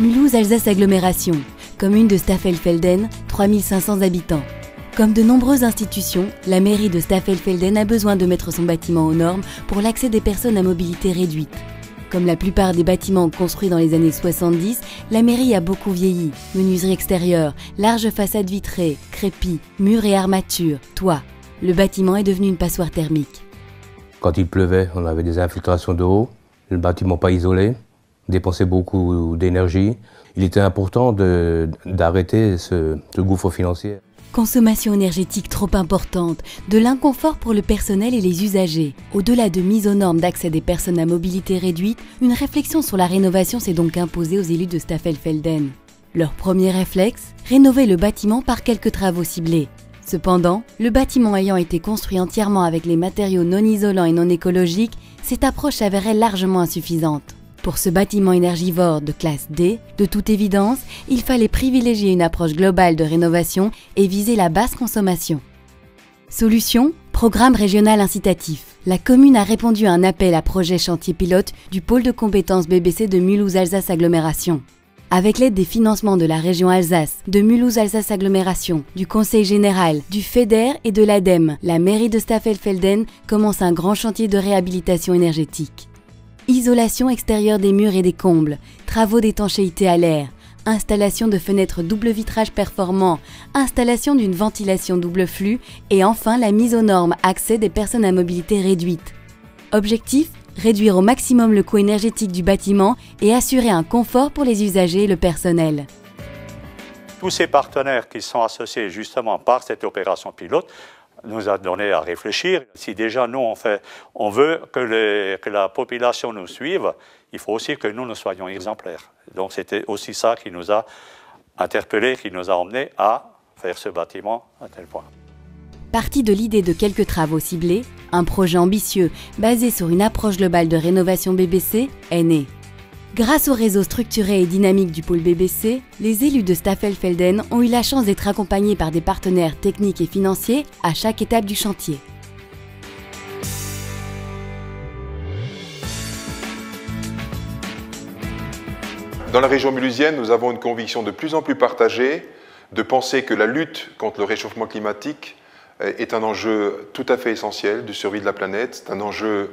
Mulhouse-Alsace Agglomération, commune de Staffelfelden, 3500 habitants. Comme de nombreuses institutions, la mairie de Staffelfelden a besoin de mettre son bâtiment aux normes pour l'accès des personnes à mobilité réduite. Comme la plupart des bâtiments construits dans les années 70, la mairie a beaucoup vieilli. Menuiserie extérieure, large façade vitrée, crépi, murs et armatures, toit. Le bâtiment est devenu une passoire thermique. Quand il pleuvait, on avait des infiltrations d'eau, le bâtiment pas isolé, dépensait beaucoup d'énergie. Il était important d'arrêter ce gouffre financier. Consommation énergétique trop importante, de l'inconfort pour le personnel et les usagers. Au-delà de mise aux normes d'accès des personnes à mobilité réduite, une réflexion sur la rénovation s'est donc imposée aux élus de Staffelfelden. Leur premier réflexe, rénover le bâtiment par quelques travaux ciblés. Cependant, le bâtiment ayant été construit entièrement avec les matériaux non isolants et non écologiques, cette approche s'avérait largement insuffisante. Pour ce bâtiment énergivore de classe D, de toute évidence, il fallait privilégier une approche globale de rénovation et viser la basse consommation. Solution : programme régional incitatif. La commune a répondu à un appel à projet chantier pilote du pôle de compétences BBC de Mulhouse-Alsace Agglomération. Avec l'aide des financements de la région Alsace, de Mulhouse-Alsace Agglomération, du Conseil général, du FEDER et de l'ADEME, la mairie de Staffelfelden commence un grand chantier de réhabilitation énergétique. Isolation extérieure des murs et des combles, travaux d'étanchéité à l'air, installation de fenêtres double vitrage performant, installation d'une ventilation double flux et enfin la mise aux normes accès des personnes à mobilité réduite. Objectif : réduire au maximum le coût énergétique du bâtiment et assurer un confort pour les usagers et le personnel. Tous ces partenaires qui sont associés justement par cette opération pilote nous a donné à réfléchir. Si déjà nous on veut que la population nous suive, il faut aussi que nous soyons exemplaires. Donc c'était aussi ça qui nous a interpellés, qui nous a emmenés à faire ce bâtiment à tel point. Parti de l'idée de quelques travaux ciblés, un projet ambitieux basé sur une approche globale de rénovation BBC est né. Grâce au réseau structuré et dynamique du pôle BBC, les élus de Staffelfelden ont eu la chance d'être accompagnés par des partenaires techniques et financiers à chaque étape du chantier. Dans la région mulhousienne, nous avons une conviction de plus en plus partagée de penser que la lutte contre le réchauffement climatique est un enjeu tout à fait essentiel de survie de la planète. C'est un enjeu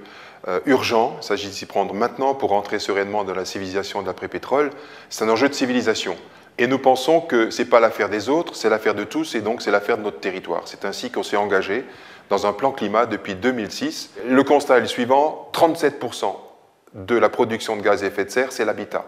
urgent, il s'agit de s'y prendre maintenant pour entrer sereinement dans la civilisation d'après-pétrole. C'est un enjeu de civilisation. Et nous pensons que ce n'est pas l'affaire des autres, c'est l'affaire de tous et donc c'est l'affaire de notre territoire. C'est ainsi qu'on s'est engagé dans un plan climat depuis 2006. Le constat est le suivant, 37% de la production de gaz à effet de serre, c'est l'habitat.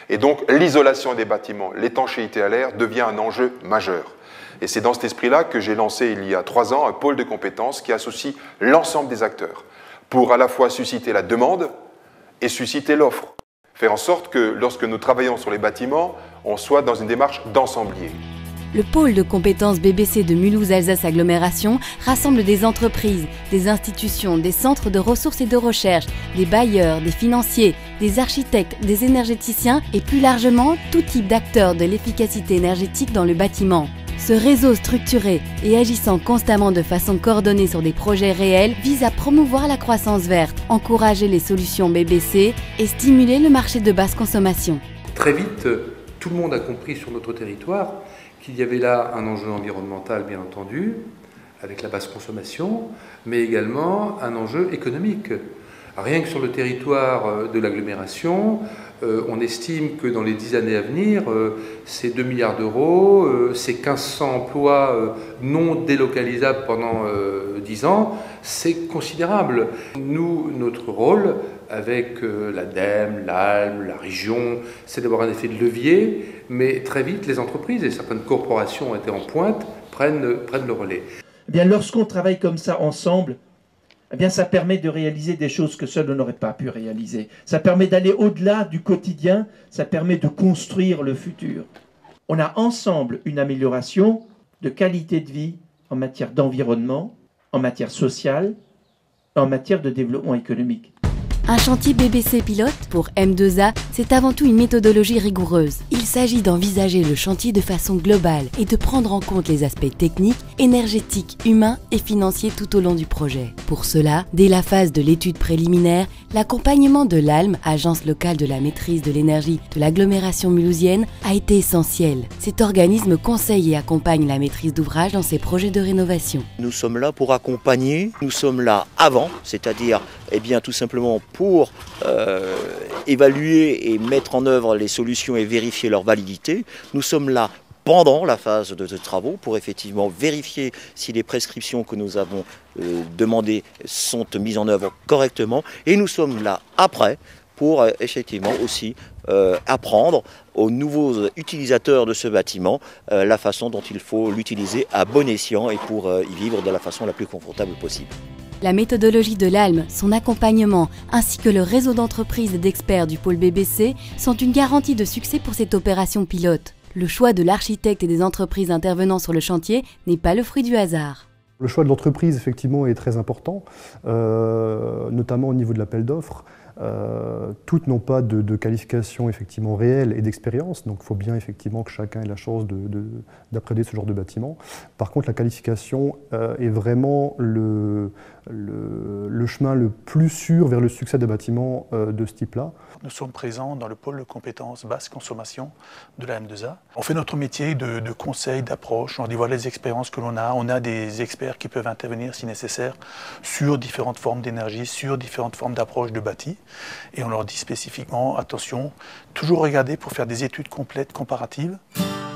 Et donc l'isolation des bâtiments, l'étanchéité à l'air devient un enjeu majeur. Et c'est dans cet esprit-là que j'ai lancé il y a 3 ans un pôle de compétences qui associe l'ensemble des acteurs pour à la fois susciter la demande et susciter l'offre. Faire en sorte que lorsque nous travaillons sur les bâtiments, on soit dans une démarche d'ensemblier. Le pôle de compétences BBC de Mulhouse-Alsace Agglomération rassemble des entreprises, des institutions, des centres de ressources et de recherche, des bailleurs, des financiers, des architectes, des énergéticiens et plus largement tout type d'acteurs de l'efficacité énergétique dans le bâtiment. Ce réseau structuré et agissant constamment de façon coordonnée sur des projets réels vise à promouvoir la croissance verte, encourager les solutions BBC et stimuler le marché de basse consommation. Très vite, tout le monde a compris sur notre territoire qu'il y avait là un enjeu environnemental, bien entendu, avec la basse consommation, mais également un enjeu économique. Rien que sur le territoire de l'agglomération, on estime que dans les 10 années à venir, c'est 2 milliards d'euros, c'est 1500 emplois non délocalisables pendant 10 ans, c'est considérable. Nous, notre rôle avec l'ADEME, l'ALM, la région, c'est d'avoir un effet de levier, mais très vite les entreprises et certaines corporations ont été en pointe, prennent le relais. Eh bien, lorsqu'on travaille comme ça ensemble, eh bien, ça permet de réaliser des choses que seul on n'aurait pas pu réaliser. Ça permet d'aller au-delà du quotidien, ça permet de construire le futur. On a ensemble une amélioration de qualité de vie en matière d'environnement, en matière sociale, en matière de développement économique. Un chantier BBC pilote, pour M2A, c'est avant tout une méthodologie rigoureuse. Il s'agit d'envisager le chantier de façon globale et de prendre en compte les aspects techniques, énergétiques, humains et financiers tout au long du projet. Pour cela, dès la phase de l'étude préliminaire, l'accompagnement de l'ALM, Agence locale de la maîtrise de l'énergie de l'agglomération mulhousienne, a été essentiel. Cet organisme conseille et accompagne la maîtrise d'ouvrage dans ses projets de rénovation. Nous sommes là pour accompagner, nous sommes là avant, c'est-à-dire tout simplement pour évaluer et mettre en œuvre les solutions et vérifier leur validité. Nous sommes là pendant la phase de travaux pour effectivement vérifier si les prescriptions que nous avons demandées sont mises en œuvre correctement. Et nous sommes là après pour effectivement aussi apprendre aux nouveaux utilisateurs de ce bâtiment la façon dont il faut l'utiliser à bon escient et pour y vivre de la façon la plus confortable possible. La méthodologie de l'ALM, son accompagnement, ainsi que le réseau d'entreprises et d'experts du pôle BBC sont une garantie de succès pour cette opération pilote. Le choix de l'architecte et des entreprises intervenant sur le chantier n'est pas le fruit du hasard. Le choix de l'entreprise, effectivement, est très important, notamment au niveau de l'appel d'offres. Toutes n'ont pas de qualification effectivement réelle et d'expérience, donc il faut bien effectivement que chacun ait la chance d'appréhender ce genre de bâtiment. Par contre, la qualification est vraiment le chemin le plus sûr vers le succès des bâtiments de ce type-là. Nous sommes présents dans le pôle de compétences basse consommation de la M2A. On fait notre métier de conseil, d'approche, on dévoile les expériences que l'on a. On a des experts qui peuvent intervenir si nécessaire sur différentes formes d'énergie, sur différentes formes d'approche de bâti. Et on leur dit spécifiquement, attention, toujours regarder pour faire des études complètes, comparatives.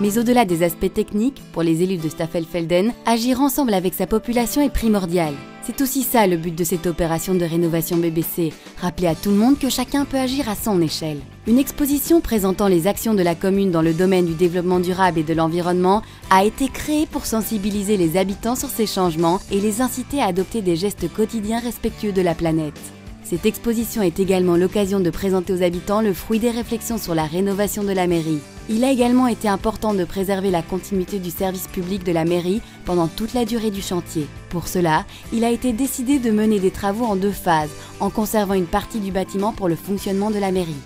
Mais au-delà des aspects techniques, pour les élus de Staffelfelden, agir ensemble avec sa population est primordial. C'est aussi ça le but de cette opération de rénovation BBC, rappeler à tout le monde que chacun peut agir à son échelle. Une exposition présentant les actions de la commune dans le domaine du développement durable et de l'environnement a été créée pour sensibiliser les habitants sur ces changements et les inciter à adopter des gestes quotidiens respectueux de la planète. Cette exposition est également l'occasion de présenter aux habitants le fruit des réflexions sur la rénovation de la mairie. Il a également été important de préserver la continuité du service public de la mairie pendant toute la durée du chantier. Pour cela, il a été décidé de mener des travaux en 2 phases, en conservant une partie du bâtiment pour le fonctionnement de la mairie.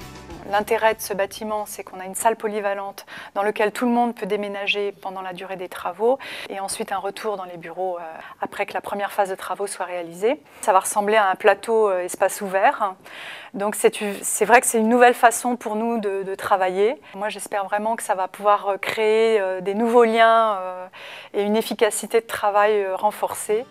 L'intérêt de ce bâtiment, c'est qu'on a une salle polyvalente dans laquelle tout le monde peut déménager pendant la durée des travaux et ensuite un retour dans les bureaux après que la première phase de travaux soit réalisée. Ça va ressembler à un plateau espace ouvert. Donc c'est vrai que c'est une nouvelle façon pour nous de travailler. Moi, j'espère vraiment que ça va pouvoir créer des nouveaux liens et une efficacité de travail renforcée.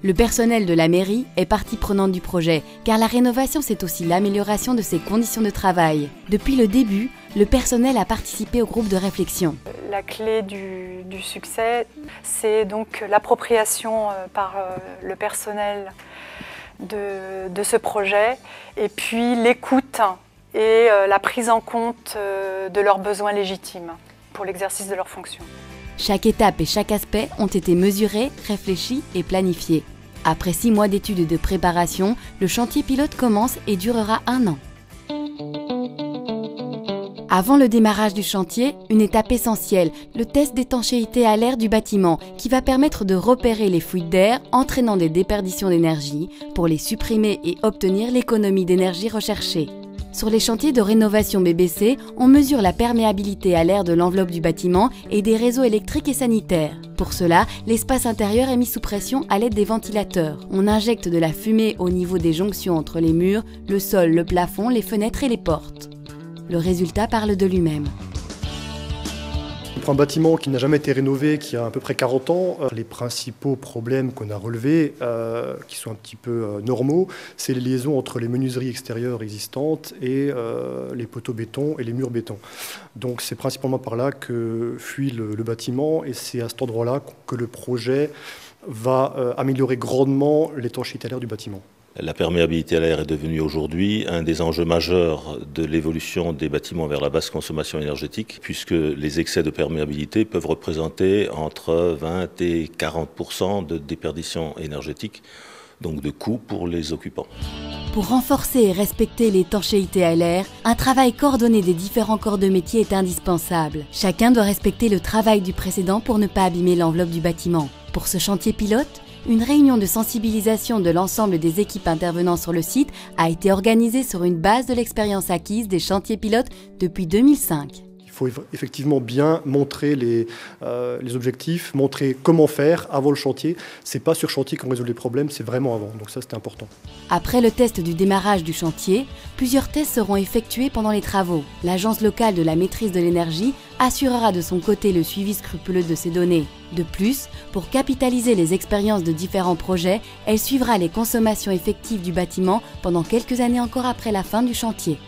Le personnel de la mairie est partie prenante du projet, car la rénovation, c'est aussi l'amélioration de ses conditions de travail. Depuis le début, le personnel a participé au groupe de réflexion. La clé du succès, c'est donc l'appropriation par le personnel de ce projet, et puis l'écoute et la prise en compte de leurs besoins légitimes pour l'exercice de leurs fonctions. Chaque étape et chaque aspect ont été mesurés, réfléchis et planifiés. Après 6 mois d'études et de préparation, le chantier pilote commence et durera 1 an. Avant le démarrage du chantier, une étape essentielle, le test d'étanchéité à l'air du bâtiment, qui va permettre de repérer les fuites d'air entraînant des déperditions d'énergie pour les supprimer et obtenir l'économie d'énergie recherchée. Sur les chantiers de rénovation BBC, on mesure la perméabilité à l'air de l'enveloppe du bâtiment et des réseaux électriques et sanitaires. Pour cela, l'espace intérieur est mis sous pression à l'aide des ventilateurs. On injecte de la fumée au niveau des jonctions entre les murs, le sol, le plafond, les fenêtres et les portes. Le résultat parle de lui-même. Pour un bâtiment qui n'a jamais été rénové, qui a à peu près 40 ans, les principaux problèmes qu'on a relevés, qui sont un petit peu normaux, c'est les liaisons entre les menuiseries extérieures existantes et les poteaux béton et les murs béton. Donc c'est principalement par là que fuit le bâtiment, et c'est à cet endroit-là que le projet va améliorer grandement l'étanchéité à l'air du bâtiment. La perméabilité à l'air est devenue aujourd'hui un des enjeux majeurs de l'évolution des bâtiments vers la basse consommation énergétique, puisque les excès de perméabilité peuvent représenter entre 20 et 40% de déperdition énergétique, donc de coûts pour les occupants. Pour renforcer et respecter l'étanchéité à l'air, un travail coordonné des différents corps de métier est indispensable. Chacun doit respecter le travail du précédent pour ne pas abîmer l'enveloppe du bâtiment. Pour ce chantier pilote, une réunion de sensibilisation de l'ensemble des équipes intervenant sur le site a été organisée sur une base de l'expérience acquise des chantiers pilotes depuis 2005. Il faut effectivement bien montrer les objectifs, montrer comment faire avant le chantier. Ce n'est pas sur chantier qu'on résout les problèmes, c'est vraiment avant. Donc ça, c'est important. Après le test du démarrage du chantier, plusieurs tests seront effectués pendant les travaux. L'Agence locale de la maîtrise de l'énergie assurera de son côté le suivi scrupuleux de ces données. De plus, pour capitaliser les expériences de différents projets, elle suivra les consommations effectives du bâtiment pendant quelques années encore après la fin du chantier.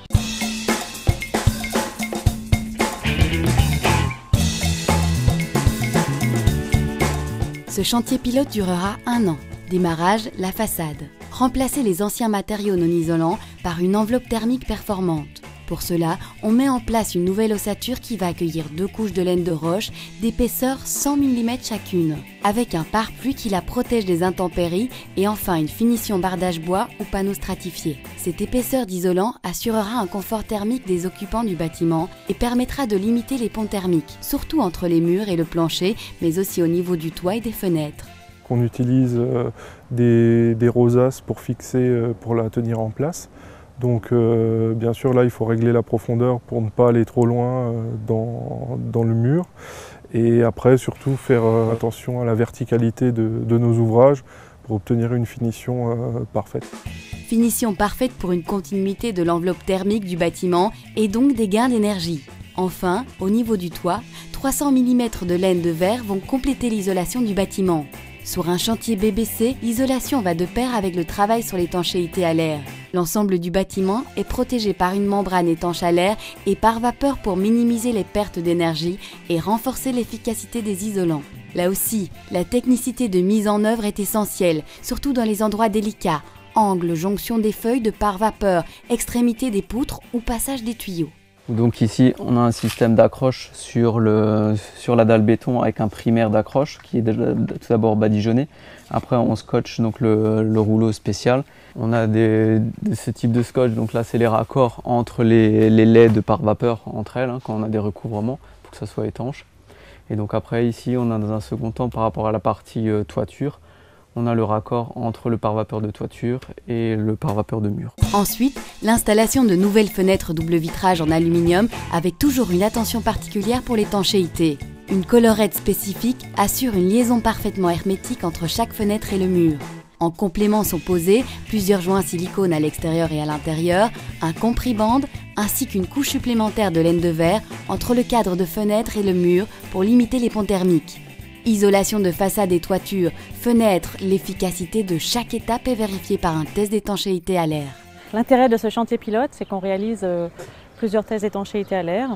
Ce chantier pilote durera 1 an. Démarrage, la façade. Remplacer les anciens matériaux non isolants par une enveloppe thermique performante. Pour cela, on met en place une nouvelle ossature qui va accueillir 2 couches de laine de roche d'épaisseur 100 mm chacune, avec un pare-pluie qui la protège des intempéries et enfin une finition bardage bois ou panneaux stratifiés. Cette épaisseur d'isolant assurera un confort thermique des occupants du bâtiment et permettra de limiter les ponts thermiques, surtout entre les murs et le plancher, mais aussi au niveau du toit et des fenêtres. On utilise des rosaces pour fixer, pour la tenir en place. Donc bien sûr là il faut régler la profondeur pour ne pas aller trop loin dans le mur. Et après surtout faire attention à la verticalité de nos ouvrages pour obtenir une finition parfaite. Finition parfaite pour une continuité de l'enveloppe thermique du bâtiment et donc des gains d'énergie. Enfin, au niveau du toit, 300 mm de laine de verre vont compléter l'isolation du bâtiment. Sur un chantier BBC, l'isolation va de pair avec le travail sur l'étanchéité à l'air. L'ensemble du bâtiment est protégé par une membrane étanche à l'air et par vapeur pour minimiser les pertes d'énergie et renforcer l'efficacité des isolants. Là aussi, la technicité de mise en œuvre est essentielle, surtout dans les endroits délicats, angles, jonction des feuilles de pare-vapeur, extrémité des poutres ou passage des tuyaux. Donc ici, on a un système d'accroche sur la dalle béton avec un primaire d'accroche qui est tout d'abord badigeonné. Après, on scotche donc le rouleau spécial. On a ce type de scotch, donc là c'est les raccords entre les laies de pare-vapeur entre elles, quand on a des recouvrements pour que ça soit étanche. Et donc après ici, on a dans un second temps par rapport à la partie toiture, on a le raccord entre le pare-vapeur de toiture et le pare-vapeur de mur. Ensuite, l'installation de nouvelles fenêtres double vitrage en aluminium avec toujours une attention particulière pour l'étanchéité. Une collerette spécifique assure une liaison parfaitement hermétique entre chaque fenêtre et le mur. En complément sont posés plusieurs joints silicone à l'extérieur et à l'intérieur, un compris-bande ainsi qu'une couche supplémentaire de laine de verre entre le cadre de fenêtre et le mur pour limiter les ponts thermiques. Isolation de façade et toiture, fenêtres, l'efficacité de chaque étape est vérifiée par un test d'étanchéité à l'air. L'intérêt de ce chantier pilote, c'est qu'on réalise plusieurs tests d'étanchéité à l'air.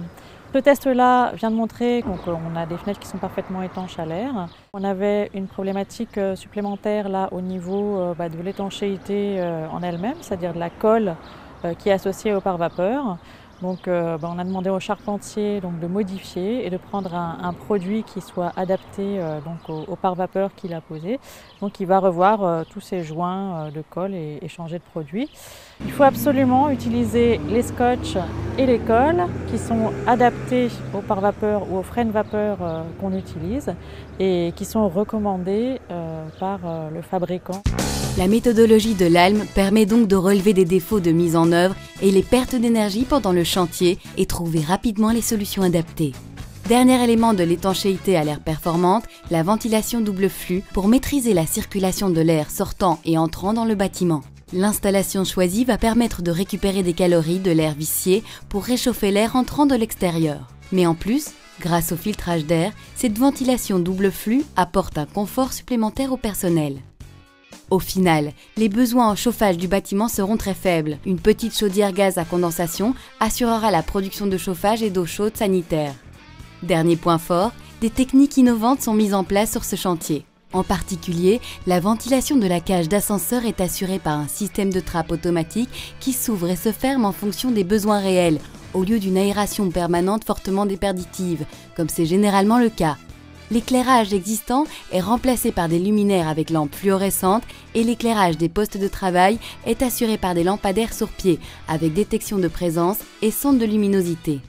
Ce test-là vient de montrer qu'on a des fenêtres qui sont parfaitement étanches à l'air. On avait une problématique supplémentaire là au niveau de l'étanchéité en elle-même, c'est-à-dire de la colle qui est associée au pare-vapeur. Donc on a demandé au charpentier de modifier et de prendre un produit qui soit adapté au pare-vapeur qu'il a posé. Donc il va revoir tous ces joints de colle et changer de produit. Il faut absolument utiliser les scotch et les colles qui sont adaptés au pare-vapeur ou aux freins de vapeur qu'on utilise et qui sont recommandés par le fabricant. La méthodologie de l'ALM permet donc de relever des défauts de mise en œuvre et les pertes d'énergie pendant le chantier et trouver rapidement les solutions adaptées. Dernier élément de l'étanchéité à l'air performante, la ventilation double flux pour maîtriser la circulation de l'air sortant et entrant dans le bâtiment. L'installation choisie va permettre de récupérer des calories de l'air vicié pour réchauffer l'air entrant de l'extérieur. Mais en plus, grâce au filtrage d'air, cette ventilation double flux apporte un confort supplémentaire au personnel. Au final, les besoins en chauffage du bâtiment seront très faibles. Une petite chaudière gaz à condensation assurera la production de chauffage et d'eau chaude sanitaire. Dernier point fort, des techniques innovantes sont mises en place sur ce chantier. En particulier, la ventilation de la cage d'ascenseur est assurée par un système de trappe automatique qui s'ouvre et se ferme en fonction des besoins réels, au lieu d'une aération permanente fortement déperditive, comme c'est généralement le cas. L'éclairage existant est remplacé par des luminaires avec lampes fluorescentes et l'éclairage des postes de travail est assuré par des lampadaires sur pied avec détection de présence et sonde de luminosité.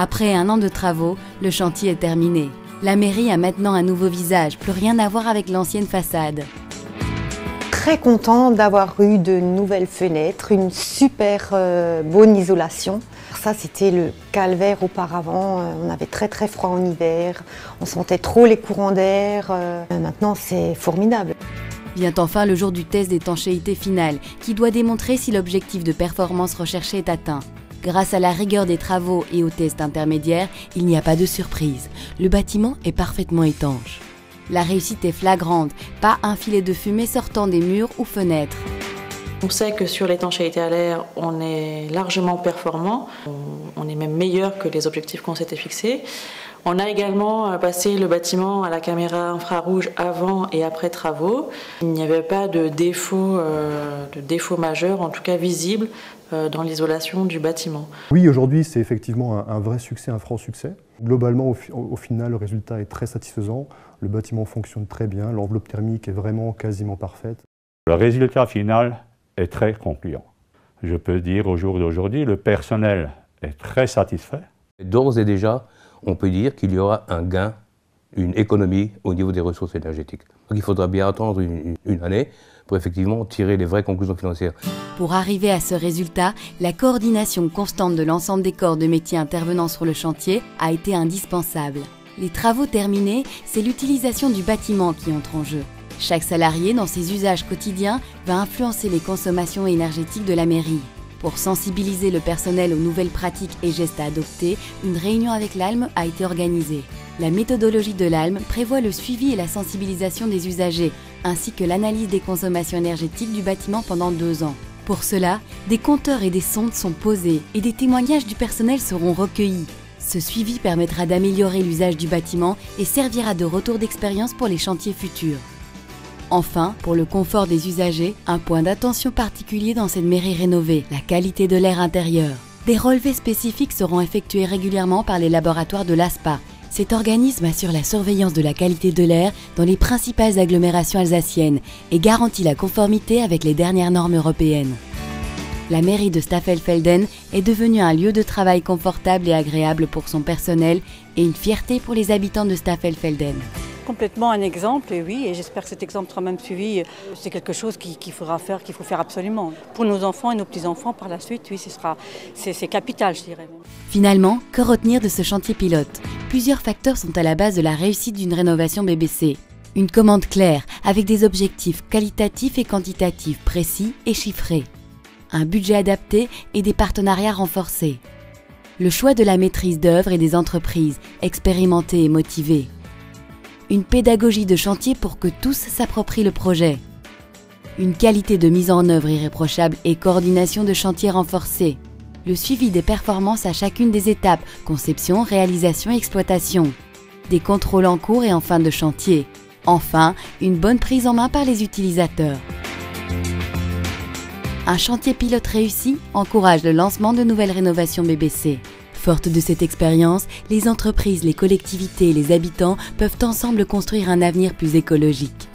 Après 1 an de travaux, le chantier est terminé. La mairie a maintenant un nouveau visage, plus rien à voir avec l'ancienne façade. Très content d'avoir eu de nouvelles fenêtres, une super bonne isolation. Ça, c'était le calvaire auparavant. On avait très très froid en hiver, on sentait trop les courants d'air. Maintenant, c'est formidable. Vient enfin le jour du test d'étanchéité finale, qui doit démontrer si l'objectif de performance recherché est atteint. Grâce à la rigueur des travaux et au test intermédiaire, il n'y a pas de surprise. Le bâtiment est parfaitement étanche. La réussite est flagrante, pas un filet de fumée sortant des murs ou fenêtres. On sait que sur l'étanchéité à l'air, on est largement performant. On est même meilleur que les objectifs qu'on s'était fixés. On a également passé le bâtiment à la caméra infrarouge avant et après travaux. Il n'y avait pas de défaut majeur, en tout cas visible, dans l'isolation du bâtiment. Oui, aujourd'hui, c'est effectivement un vrai succès, un franc succès. Globalement, au final, le résultat est très satisfaisant. Le bâtiment fonctionne très bien, l'enveloppe thermique est vraiment quasiment parfaite. Le résultat final est très concluant. Je peux dire au jour d'aujourd'hui, le personnel est très satisfait. D'ores et déjà, on peut dire qu'il y aura un gain, une économie au niveau des ressources énergétiques. Donc il faudra bien attendre une année pour effectivement tirer les vraies conclusions financières. Pour arriver à ce résultat, la coordination constante de l'ensemble des corps de métiers intervenant sur le chantier a été indispensable. Les travaux terminés, c'est l'utilisation du bâtiment qui entre en jeu. Chaque salarié, dans ses usages quotidiens, va influencer les consommations énergétiques de la mairie. Pour sensibiliser le personnel aux nouvelles pratiques et gestes à adopter, une réunion avec l'ALM a été organisée. La méthodologie de l'ALM prévoit le suivi et la sensibilisation des usagers, ainsi que l'analyse des consommations énergétiques du bâtiment pendant 2 ans. Pour cela, des compteurs et des sondes sont posés et des témoignages du personnel seront recueillis. Ce suivi permettra d'améliorer l'usage du bâtiment et servira de retour d'expérience pour les chantiers futurs. Enfin, pour le confort des usagers, un point d'attention particulier dans cette mairie rénovée, la qualité de l'air intérieur. Des relevés spécifiques seront effectués régulièrement par les laboratoires de l'ASPA. Cet organisme assure la surveillance de la qualité de l'air dans les principales agglomérations alsaciennes et garantit la conformité avec les dernières normes européennes. La mairie de Staffelfelden est devenue un lieu de travail confortable et agréable pour son personnel et une fierté pour les habitants de Staffelfelden. Complètement un exemple, et oui, et j'espère que cet exemple sera même suivi. C'est quelque chose qu'il faut faire absolument. Pour nos enfants et nos petits-enfants par la suite, oui, c'est capital, je dirais. Finalement, que retenir de ce chantier pilote? Plusieurs facteurs sont à la base de la réussite d'une rénovation BBC. Une commande claire, avec des objectifs qualitatifs et quantitatifs précis et chiffrés. Un budget adapté et des partenariats renforcés. Le choix de la maîtrise d'œuvre et des entreprises, expérimentées et motivées. Une pédagogie de chantier pour que tous s'approprient le projet. Une qualité de mise en œuvre irréprochable et coordination de chantier renforcée. Le suivi des performances à chacune des étapes, conception, réalisation, exploitation. Des contrôles en cours et en fin de chantier. Enfin, une bonne prise en main par les utilisateurs. Un chantier pilote réussi encourage le lancement de nouvelles rénovations BBC. Fortes de cette expérience, les entreprises, les collectivités et les habitants peuvent ensemble construire un avenir plus écologique.